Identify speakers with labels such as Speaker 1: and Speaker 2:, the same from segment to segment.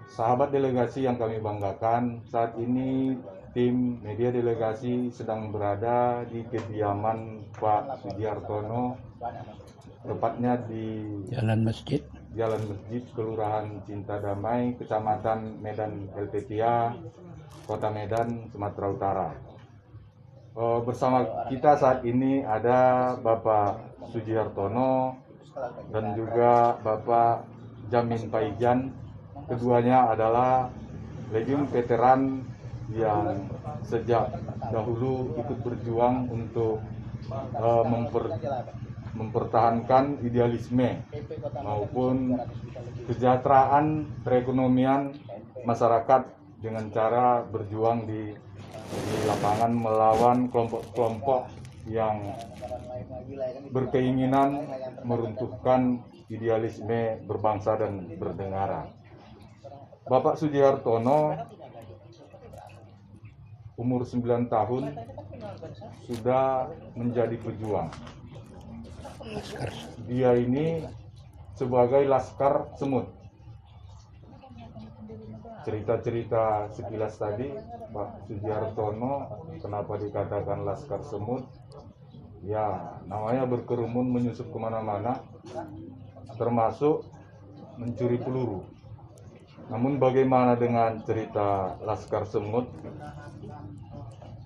Speaker 1: Sahabat delegasi yang kami banggakan, saat ini tim media delegasi sedang berada di kediaman Pak Sugihartono, tepatnya di
Speaker 2: Jalan Masjid.
Speaker 1: Jalan Masjid, Kelurahan Cinta Damai, Kecamatan Medan Helvetia, Kota Medan, Sumatera Utara. Bersama kita saat ini ada Bapak Sugihartono dan juga Bapak Jamin Paijan. Keduanya adalah legiun veteran yang sejak dahulu ikut berjuang untuk mempertahankan idealisme maupun kesejahteraan perekonomian masyarakat dengan cara berjuang di lapangan melawan kelompok-kelompok yang berkeinginan meruntuhkan idealisme berbangsa dan bernegara. Bapak Sugihartono umur 9 tahun sudah menjadi pejuang. Dia ini sebagai Laskar Semut. Cerita-cerita sekilas tadi Pak Sugihartono kenapa dikatakan Laskar Semut? Ya, namanya berkerumun menyusup kemana-mana, termasuk mencuri peluru. Namun bagaimana dengan cerita Laskar Semut?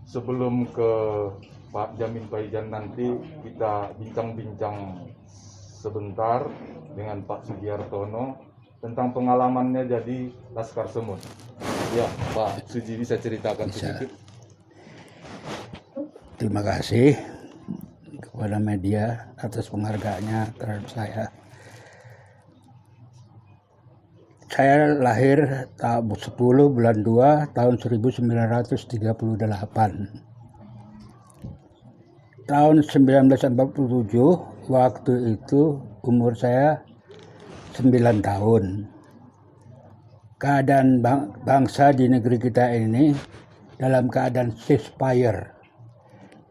Speaker 1: Sebelum ke Pak Jamin Paijan nanti kita bincang-bincang sebentar dengan Pak Sugihartono tentang pengalamannya jadi Laskar Semut. Ya, Pak Sugi bisa ceritakan sedikit?
Speaker 2: Terima kasih kepada media atas penghargaannya terhadap saya. Saya lahir tahun 10 bulan 2 tahun 1938. Tahun 1947, waktu itu umur saya 9 tahun. Keadaan bangsa di negeri kita ini dalam keadaan ceasefire,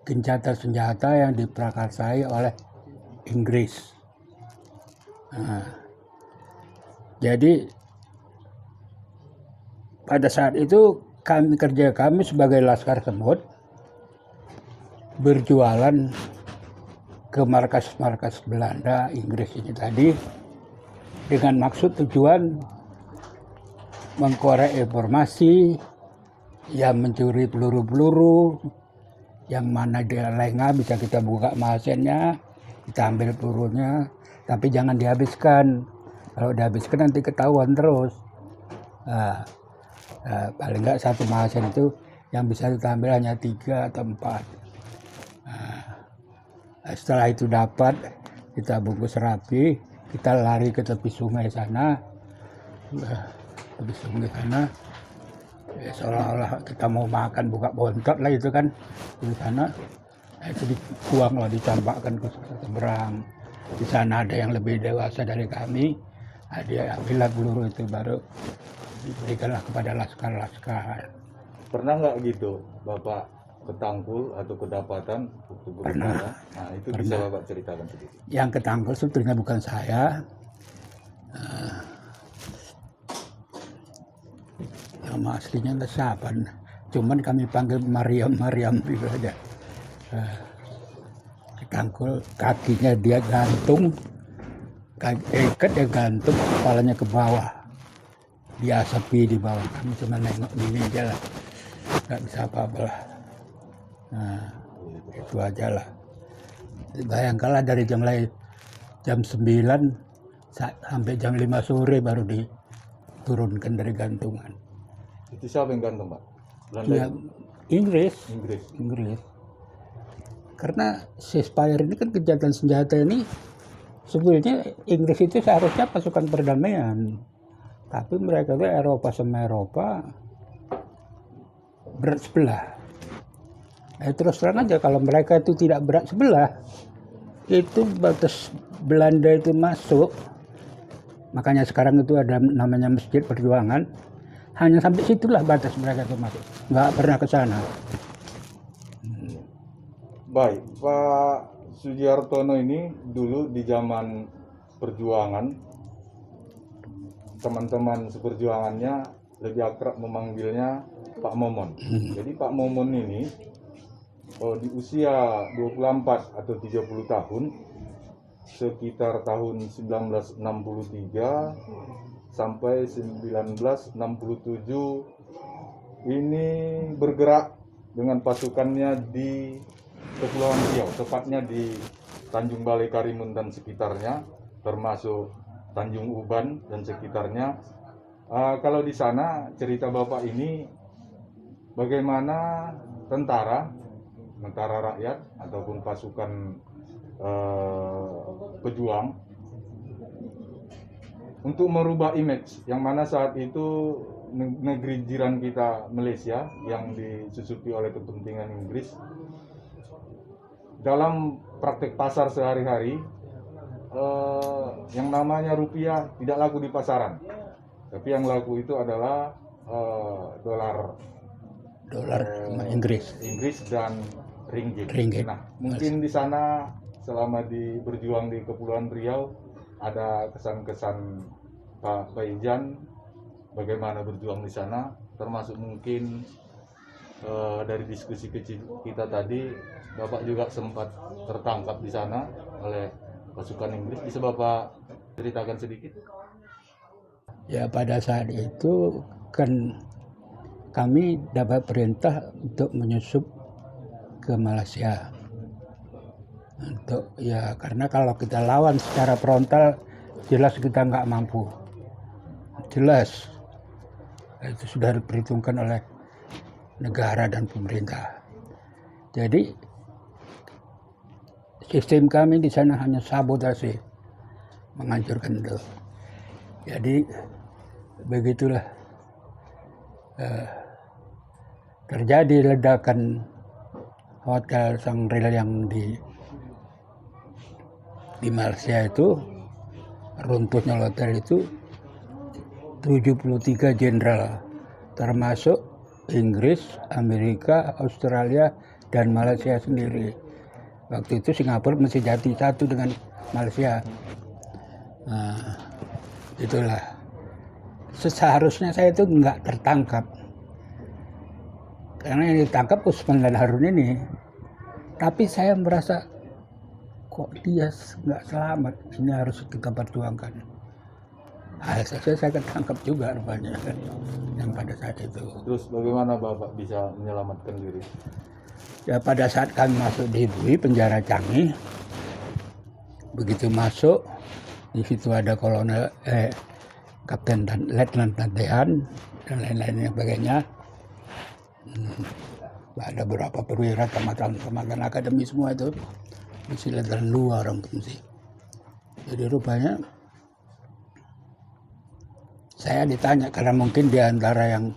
Speaker 2: gencatan senjata yang diprakarsai oleh Inggris. Jadi pada saat itu kami sebagai Laskar Semut berjualan ke markas-markas Belanda, Inggris ini tadi dengan maksud tujuan mengkorek informasi, yang mencuri peluru-peluru, yang mana dia lengah bisa kita buka magazinnya, kita ambil pelurunya, tapi jangan dihabiskan. Kalau dihabiskan nanti ketahuan terus. Paling nggak satu magazin itu yang bisa kita ambil hanya 3 atau 4. Setelah itu dapat, kita bungkus rapi, kita lari ke tepi sungai sana, ya, seolah-olah kita mau makan buka bontot lah itu kan di sana. Itu dibuang lah, dicampakkan ke seberang. Di sana ada yang lebih dewasa dari kami, dia ambillah peluru itu, baru diberikanlah kepada laskar-laskar.
Speaker 1: Pernah nggak gitu Bapak ketangkul atau kedapatan waktu berjuang? Nah, itu pernah. Bisa Bapak ceritakan sedikit.
Speaker 2: Yang ketangkul sebetulnya bukan saya. Nama aslinya siapa? Cuman kami panggil Mariam gitu aja. Ketangkul, kakinya dia gantung, ikat dia gantung, kepalanya ke bawah. Dia sepi di bawah, kami cuma nengok gini aja lah, nggak bisa apa-apa lah. Itu aja lah. Bayangkanlah dari jam 9 sampai jam 5 sore baru diturunkan dari gantungan.
Speaker 1: Itu siapa yang gantung, Pak? Belanda
Speaker 2: Ya, Inggris.
Speaker 1: Inggris.
Speaker 2: Karena ceasefire ini kan kejahatan senjata ini, sebetulnya Inggris itu seharusnya pasukan perdamaian. Tapi mereka itu Eropa sama Eropa berat sebelah. Terus terang aja kalau mereka itu tidak berat sebelah, itu batas Belanda itu masuk. Makanya sekarang itu ada namanya Masjid Perjuangan. Hanya sampai situlah batas mereka itu masuk. Nggak pernah ke sana.
Speaker 1: Baik, Pak Sugihartono ini dulu di zaman perjuangan teman-teman seperjuangannya lebih akrab memanggilnya Pak Momon. Jadi Pak Momon ini di usia 24 atau 30 tahun, sekitar tahun 1963 sampai 1967 ini bergerak dengan pasukannya di Kepulauan Riau, tepatnya di Tanjung Balai Karimun dan sekitarnya, termasuk Tanjung Uban dan sekitarnya. Kalau di sana cerita Bapak ini bagaimana tentara rakyat ataupun pasukan pejuang untuk merubah image yang mana saat itu negeri jiran kita Malaysia yang disusupi oleh kepentingan Inggris. Dalam praktek pasar sehari-hari, yang namanya rupiah tidak laku di pasaran, tapi yang laku itu adalah dolar
Speaker 2: Inggris
Speaker 1: dan ringgit. Nah, mungkin di sana selama berjuang di Kepulauan Riau ada kesan-kesan Pak Baijan bagaimana berjuang di sana, termasuk mungkin dari diskusi kecil kita tadi Bapak juga sempat tertangkap di sana oleh pasukan Inggris. Bisa Bapak ceritakan sedikit?
Speaker 2: Ya, pada saat itu kan kami dapat perintah untuk menyusup ke Malaysia. Karena kalau kita lawan secara frontal jelas kita nggak mampu. Jelas. Itu sudah diperhitungkan oleh negara dan pemerintah. Jadi sistem kami di sana hanya sabotase, menghancurkan itu. Jadi begitulah terjadi ledakan hotel Sangreal yang di Malaysia itu, runtuhnya hotel itu 73 jenderal, termasuk Inggris, Amerika, Australia, dan Malaysia sendiri. Waktu itu Singapura masih jadi satu dengan Malaysia. Nah, itulah. Seharusnya saya itu nggak tertangkap. Karena yang ditangkap Usman dan Harun ini. Tapi saya merasa, kok dia nggak selamat, ini harus kita perjuangkan. Akhirnya saya ketangkap juga rupanya kan, yang pada saat itu.
Speaker 1: Terus bagaimana Bapak bisa menyelamatkan diri?
Speaker 2: Ya, pada saat kami masuk di Bui, penjara Changi, begitu masuk, di situ ada kolonel, kapten dan letnan Tantean dan lain-lain yang sebagainya. Ada beberapa perwira tamatan akademi semua itu, mesti letnan luar orang mesti. Jadi rupanya saya ditanya, karena mungkin di antara yang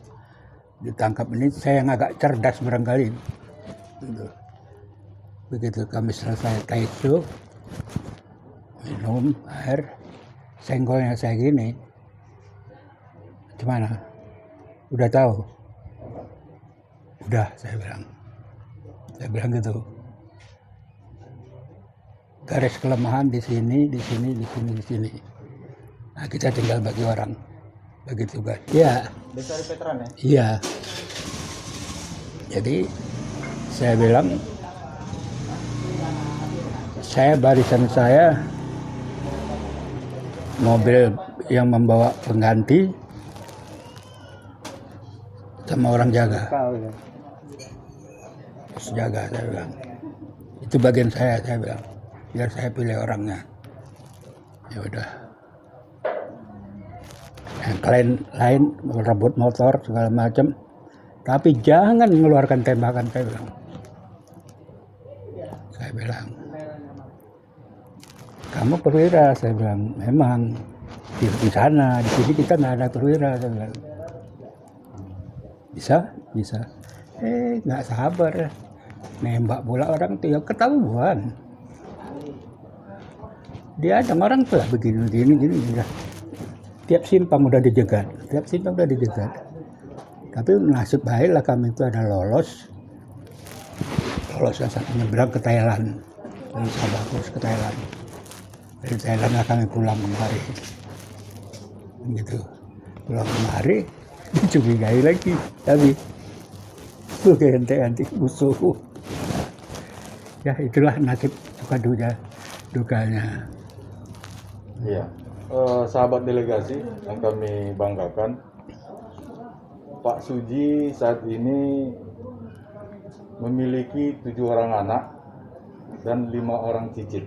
Speaker 2: ditangkap ini saya yang agak cerdas barangkali. Begitu kami selesai taisu, minum air, senggolnya saya gini, gimana? Udah tahu? Udah, saya bilang gitu. Garis kelemahan di sini, di sini, di sini, di sini. Nah, kita tinggal bagi orang, bagi tugas. Ya.
Speaker 3: Desa Veteran ya?
Speaker 2: Iya. Jadi saya bilang, barisan saya mobil yang membawa pengganti sama orang jaga. Terus jaga, saya bilang. Itu bagian saya bilang. Biar saya pilih orangnya. Ya udah. Yang lain rebut motor segala macam. Tapi jangan mengeluarkan tembakan, saya bilang. Saya bilang, kamu perwira, saya bilang. Memang di sana, di sini kita nggak ada perwira, saya bilang. Bisa. Nggak sabar, nembak bola orang itu ya ketahuan. Dia ada orang tuh begini. Tiap simpang udah dijegat. Tapi nasib baiklah kami itu ada lolos yang satu nyebrang ke Thailand, dari Sabah terus ke Thailand. Dari Thailand kami pulang kembali, gitu. pulang kemari dicurigai lagi, tapi ganti musuh. Ya itulah nasib suka dukanya.
Speaker 1: Iya. Sahabat delegasi yang kami banggakan, Pak Suji saat ini memiliki 7 orang anak dan 5 orang cicit.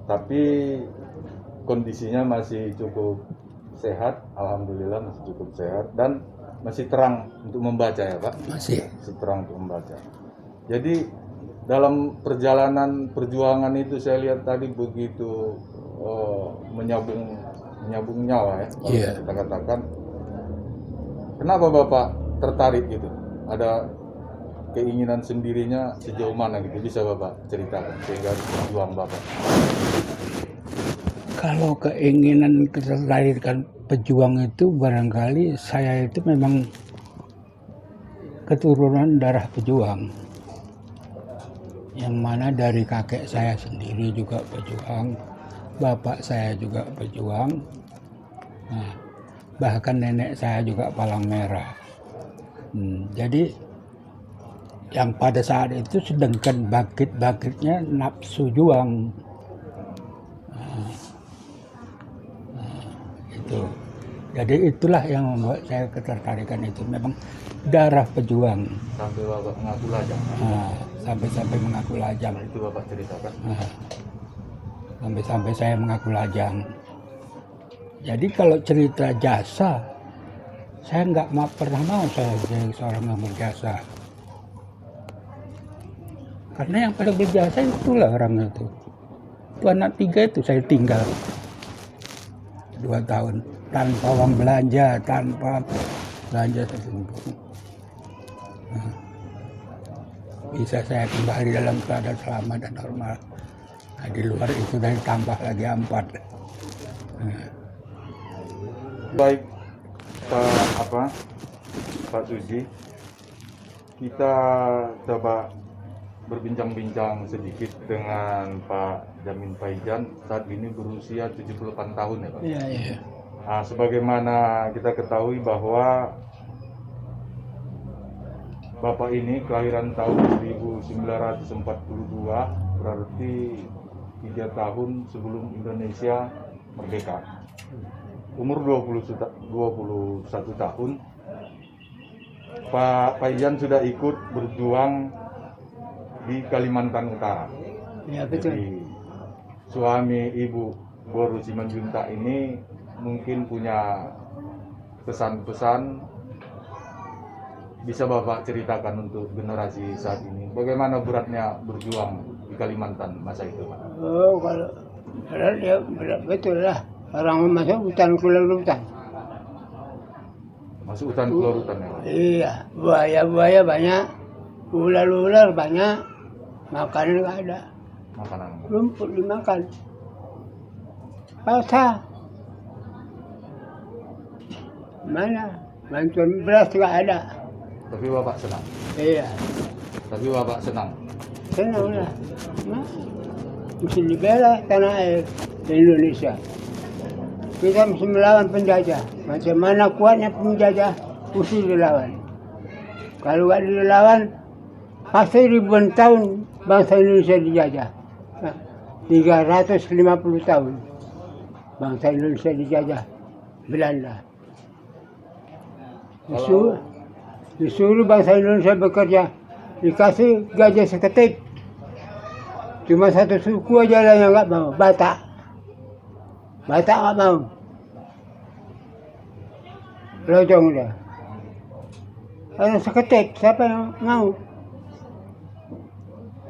Speaker 1: Tapi kondisinya masih cukup sehat, alhamdulillah masih cukup sehat dan masih terang untuk membaca ya Pak?
Speaker 2: Masih
Speaker 1: Terang untuk membaca. Jadi dalam perjalanan perjuangan itu saya lihat tadi begitu menyambung nyawa ya, kalau
Speaker 2: Iya.
Speaker 1: kita katakan. Kenapa Bapak tertarik gitu? Ada keinginan sendirinya sejauh mana gitu? Bisa Bapak ceritakan sehingga berjuang Bapak?
Speaker 2: kalau keinginan ketertarikan pejuang itu barangkali saya itu memang keturunan darah pejuang. Yang mana dari kakek saya sendiri juga pejuang, bapak saya juga pejuang, nah, bahkan nenek saya juga palang merah. Jadi yang pada saat itu sedangkan bangkit-bangkitnya nafsu juang. Itu. Jadi itulah yang membuat saya ketertarikan itu, memang darah pejuang.
Speaker 1: Sampai Bapak mengaku lajang.
Speaker 2: Sampai mengaku lajang.
Speaker 1: Itu Bapak ceritakan.
Speaker 2: Sampai saya mengaku lajang. Jadi kalau cerita jasa, saya nggak pernah mau saya jadi seorang yang berjasa. Karena yang pada berjasa itulah orang itu. Itu anak 3 itu saya tinggal 2 tahun tanpa uang belanja, tanpa belanja sesuatu. Bisa saya kembali dalam keadaan selamat dan normal. Nah, di luar itu dari tambah lagi 4.
Speaker 1: Baik Pak Suji, kita coba berbincang-bincang sedikit dengan Pak Jamin Paijan, saat ini berusia 78 tahun ya Pak?
Speaker 2: Iya.
Speaker 1: Nah, sebagaimana kita ketahui bahwa Bapak ini kelahiran tahun 1942, berarti 3 tahun sebelum Indonesia merdeka. Umur 21 tahun, Pak Paijan sudah ikut berjuang di Kalimantan Utara.
Speaker 2: Ya betul.
Speaker 1: Jadi suami Ibu Boru Simanjuntak ini mungkin punya pesan-pesan, bisa Bapak ceritakan untuk generasi saat ini. Bagaimana beratnya berjuang di Kalimantan masa itu Pak?
Speaker 3: Oh, kalau berat ya berat betul lah. Orang masuk hutan keluar hutan.
Speaker 1: Masuk hutan keluar hutan ya Pak?
Speaker 3: Iya, buaya banyak, ular banyak, makanan nggak ada,
Speaker 1: Makanan.
Speaker 3: rumput dimakan, basah. Mana bantuan beras nggak ada.
Speaker 1: Tapi Bapak senang.
Speaker 3: Iya,
Speaker 1: Tapi Bapak senang.
Speaker 3: senang lah. Nah, mesti dibela tanah air di Indonesia. Kita mesti melawan penjajah. Macam mana kuatnya penjajah, mesti dilawan. Kalau nggak dilawan, pasti ribuan tahun bangsa Indonesia dijajah. Nah, 350 tahun bangsa Indonesia dijajah Belanda. Disuruh bangsa Indonesia bekerja, dikasih gaji seketip. Cuma satu suku aja lah yang nggak mau, Batak. Batak nggak mau. Lojong dia. Karena seketip, siapa yang mau?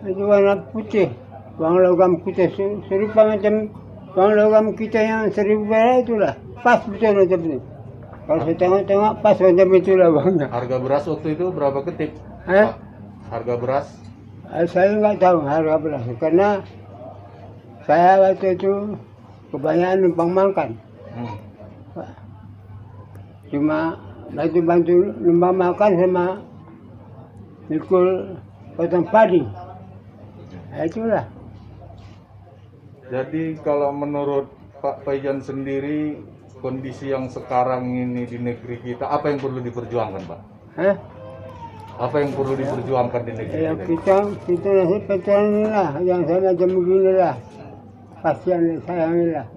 Speaker 3: Itu warna putih, uang logam kita serupa macam uang logam kita yang 1000 perak itulah. Pas betul macam itu. Kalau saya tengok pas macam itulah uangnya.
Speaker 1: Harga beras waktu itu berapa ketip?
Speaker 3: Hah?
Speaker 1: Pak? Harga beras?
Speaker 3: Saya nggak tahu harga beras karena saya waktu itu kebanyakan numpang makan. Cuma bantu numpang makan sama mikul potong padi. Nah, itulah.
Speaker 1: Jadi kalau menurut Pak Paijan sendiri, kondisi yang sekarang ini di negeri kita, apa yang perlu diperjuangkan, Pak?
Speaker 3: Hah?
Speaker 1: Apa yang perlu diperjuangkan di negeri
Speaker 3: Ya
Speaker 1: kita?
Speaker 3: kita nasi veteran inilah yang saya macam beginilah. Kasihan sayangilah.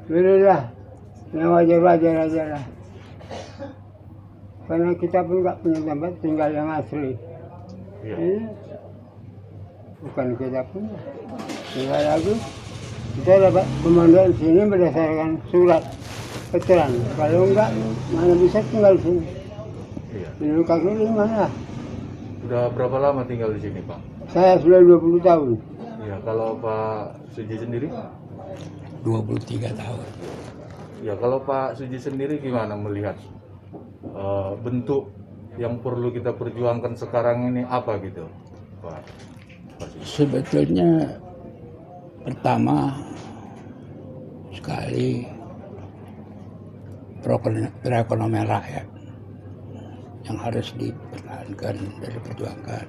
Speaker 3: Berilah yang wajar-wajar aja lah. Karena kita pun nggak punya tempat tinggal yang asli.
Speaker 1: Iya.
Speaker 3: Ini bukan kita punya. Tinggal lagi kita dapat komandan sini berdasarkan surat veteran. Kalau enggak, mana bisa tinggal di sini.
Speaker 1: Iya.
Speaker 3: Di kaki di mana?
Speaker 1: Sudah berapa lama tinggal di sini, Pak?
Speaker 3: Saya sudah 20 tahun.
Speaker 1: Iya, kalau Pak Suji sendiri?
Speaker 2: 23 tahun.
Speaker 1: Ya, kalau Pak Suji sendiri gimana melihat bentuk yang perlu kita perjuangkan sekarang ini apa gitu, Pak?
Speaker 2: Sebetulnya pertama sekali perekonomian rakyat yang harus dipertahankan dan diperjuangkan.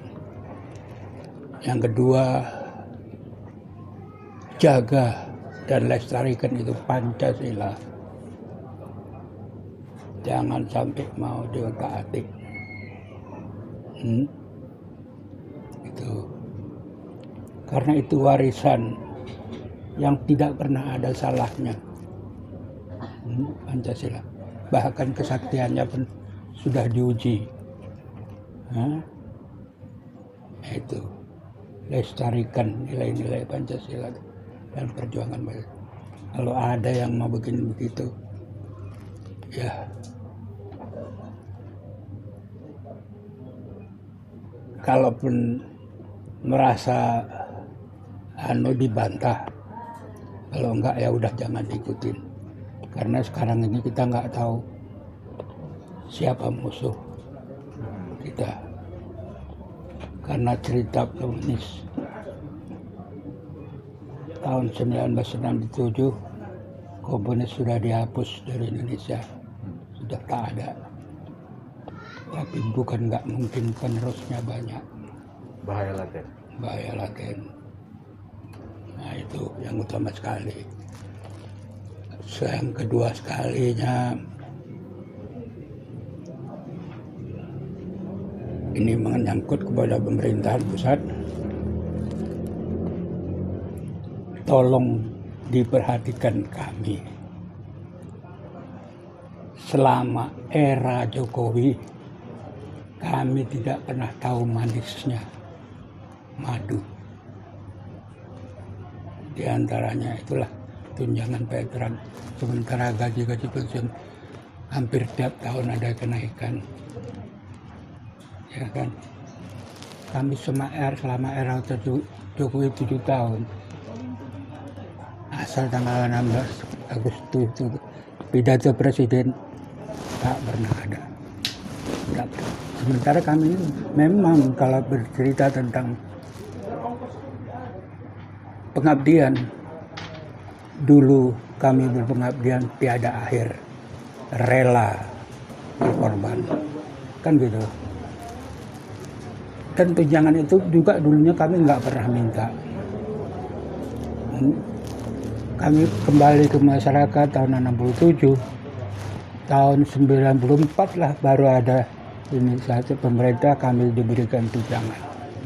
Speaker 2: Yang kedua, jaga dan lestarikan itu Pancasila. Jangan sampai mau diotak-atik. Itu. Karena itu warisan yang tidak pernah ada salahnya. Pancasila. Bahkan kesaktiannya pun sudah diuji. Itu. Lestarikan nilai-nilai Pancasila dan perjuangan mereka. Kalau ada yang mau bikin begitu, ya kalaupun merasa dibantah, kalau enggak ya udah jangan diikutin. Karena sekarang ini kita nggak tahu siapa musuh kita. Karena cerita komunis tahun 1967 komunis sudah dihapus dari Indonesia, sudah tak ada. Tapi bukan nggak mungkin, penerusnya banyak.
Speaker 1: Bahaya laten.
Speaker 2: Bahaya laten. Nah itu yang utama sekali. Yang kedua sekalinya, ini menyangkut kepada pemerintahan pusat. Tolong diperhatikan kami. Selama era Jokowi, kami tidak pernah tahu manisnya madu. Di antaranya itulah tunjangan veteran. Sementara gaji-gaji pensiun hampir tiap tahun ada kenaikan. Ya kan? Kami selama era Jokowi 7 tahun. Asal tanggal 16 Agustus itu pidato presiden tak pernah ada. Tak pernah. Sementara kami memang kalau bercerita tentang pengabdian, dulu kami berpengabdian tiada akhir, rela berkorban, kan gitu. Dan tunjangan itu juga dulunya kami nggak pernah minta. Kami kembali ke masyarakat tahun 67, tahun 94 lah baru ada inisiatif pemerintah kami diberikan tunjangan.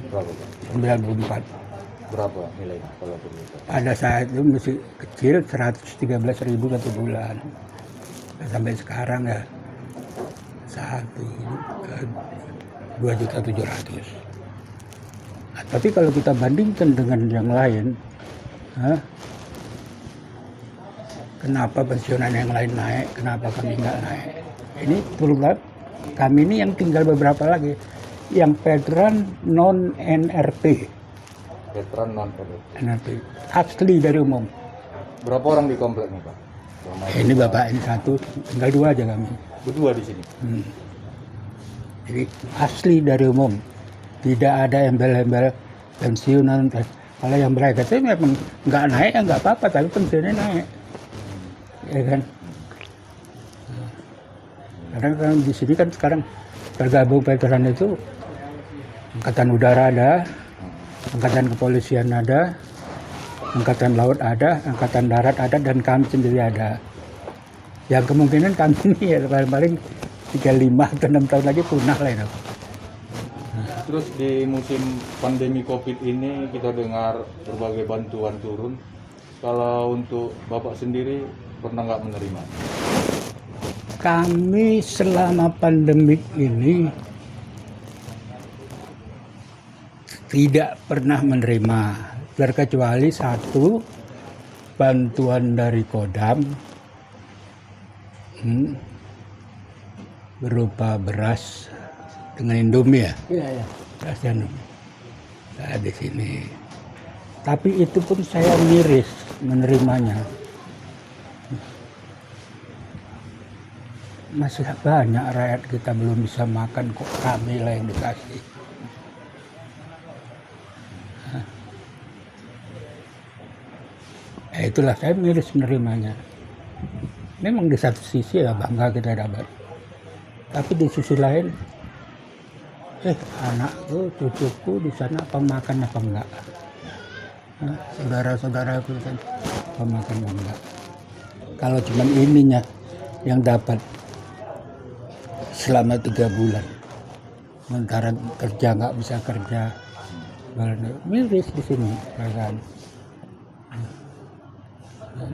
Speaker 1: Berapa, Pak?
Speaker 2: 94.
Speaker 1: Berapa nilainya kalau begitu?
Speaker 2: Pada saat itu masih kecil, 113.000 satu bulan. Sampai sekarang ya 2.700.000. Nah, tapi kalau kita bandingkan dengan yang lain, kenapa pensiunan yang lain naik, kenapa kami nggak naik? Ini terlihat kami ini yang tinggal beberapa lagi, yang veteran non NRP.
Speaker 1: Veteran non
Speaker 2: NRP asli dari umum.
Speaker 1: Berapa orang di komplek nih, Pak?
Speaker 2: Ini bapak ini satu, tinggal 2 aja kami.
Speaker 1: Berdua di sini.
Speaker 2: Jadi asli dari umum, tidak ada embel-embel pensiunan. Kalau yang mereka itu memang nggak naik ya nggak apa-apa, tapi pensiunnya naik, ya kan? Karena kan di sini kan sekarang tergabung veteran itu angkatan udara ada, angkatan kepolisian ada, angkatan laut ada, angkatan darat ada, dan kami sendiri ada. Yang kemungkinan kami ini ya paling 35 atau 6 tahun lagi punah lah itu.
Speaker 1: Terus di musim pandemi COVID ini kita dengar berbagai bantuan turun. Kalau untuk Bapak sendiri pernah nggak menerima?
Speaker 2: Kami selama pandemik ini tidak pernah menerima, terkecuali satu bantuan dari Kodam berupa beras dengan Indomie ya.
Speaker 3: Iya, iya.
Speaker 2: Beras dan Indomie. Nah, di sini. Tapi itu pun saya miris menerimanya. Masih banyak rakyat kita belum bisa makan, kok kami lah yang dikasih. Itulah saya miris menerimanya. Memang di satu sisi ya bangga kita dapat. Tapi di sisi lain, anakku, cucuku di sana apa makan apa enggak? Saudara-saudaraku kan apa makan apa enggak? Kalau cuma ininya yang dapat selama 3 bulan, sementara kerja nggak bisa kerja, miris di sini perasaan.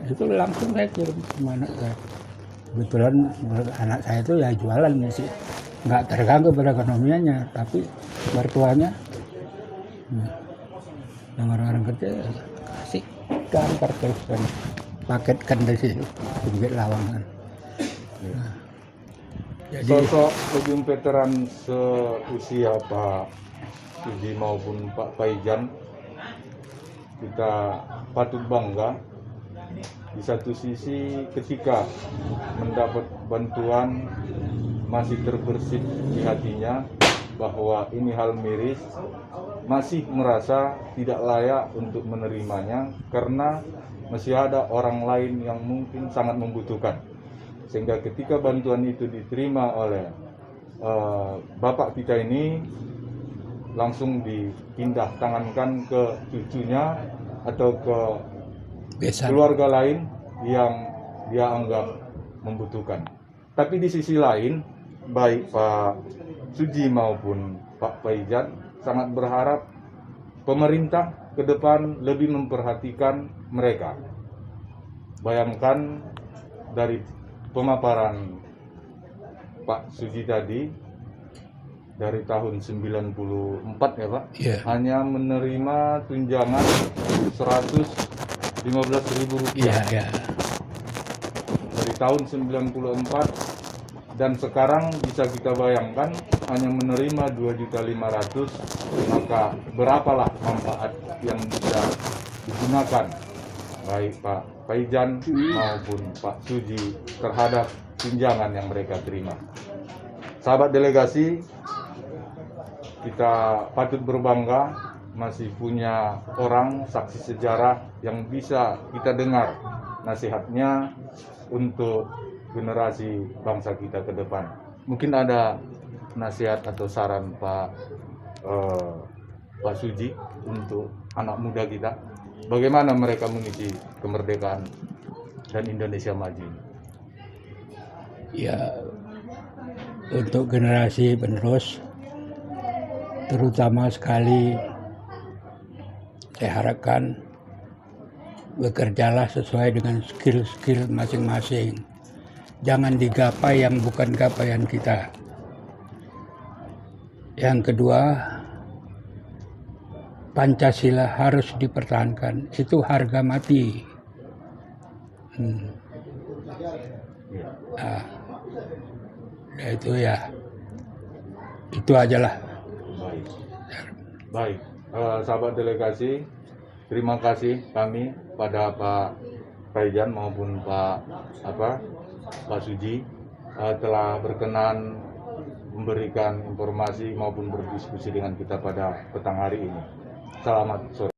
Speaker 2: Itu langsung saya kirim ke anak saya. Kebetulan anak saya itu ya jualan sih, nggak terganggu perekonomiannya, tapi mertuanya yang orang-orang kerja kasih gambar terus kan, paketkan dari situ pinggir lawangan. Jadi
Speaker 1: Sosok ujung veteran seusia Pak Suji maupun Pak Paijan, kita patut bangga. Di satu sisi ketika mendapat bantuan masih terbersit di hatinya bahwa ini hal miris, masih merasa tidak layak untuk menerimanya karena masih ada orang lain yang mungkin sangat membutuhkan. Sehingga ketika bantuan itu diterima oleh bapak kita ini, langsung dipindah tangankan ke cucunya atau ke keluarga lain yang dia anggap membutuhkan. Tapi di sisi lain, baik Pak Suji maupun Pak Paijan sangat berharap pemerintah ke depan lebih memperhatikan mereka. Bayangkan dari pemaparan Pak Suji tadi, dari tahun 94 ya Pak, hanya menerima tunjangan 115.000 rupiah. Dari tahun 94 dan sekarang bisa kita bayangkan hanya menerima 2.500.000, maka berapalah manfaat yang bisa digunakan baik Pak Paijan maupun Pak Suji terhadap tunjangan yang mereka terima. Sahabat delegasi, kita patut berbangga masih punya orang saksi sejarah yang bisa kita dengar nasihatnya untuk generasi bangsa kita ke depan. Mungkin ada nasihat atau saran Pak Suji untuk anak muda kita, bagaimana mereka mengisi kemerdekaan dan Indonesia maju?
Speaker 2: Ya, untuk generasi penerus, terutama sekali saya harapkan bekerjalah sesuai dengan skill-skill masing-masing. Jangan digapai yang bukan gapaian kita. Yang kedua, Pancasila harus dipertahankan. Itu harga mati. Nah, itu ya, itu ajalah.
Speaker 1: Baik. Sahabat delegasi, terima kasih kami pada Pak Paijan maupun Pak Suji telah berkenan memberikan informasi maupun berdiskusi dengan kita pada petang hari ini. Selamat sore.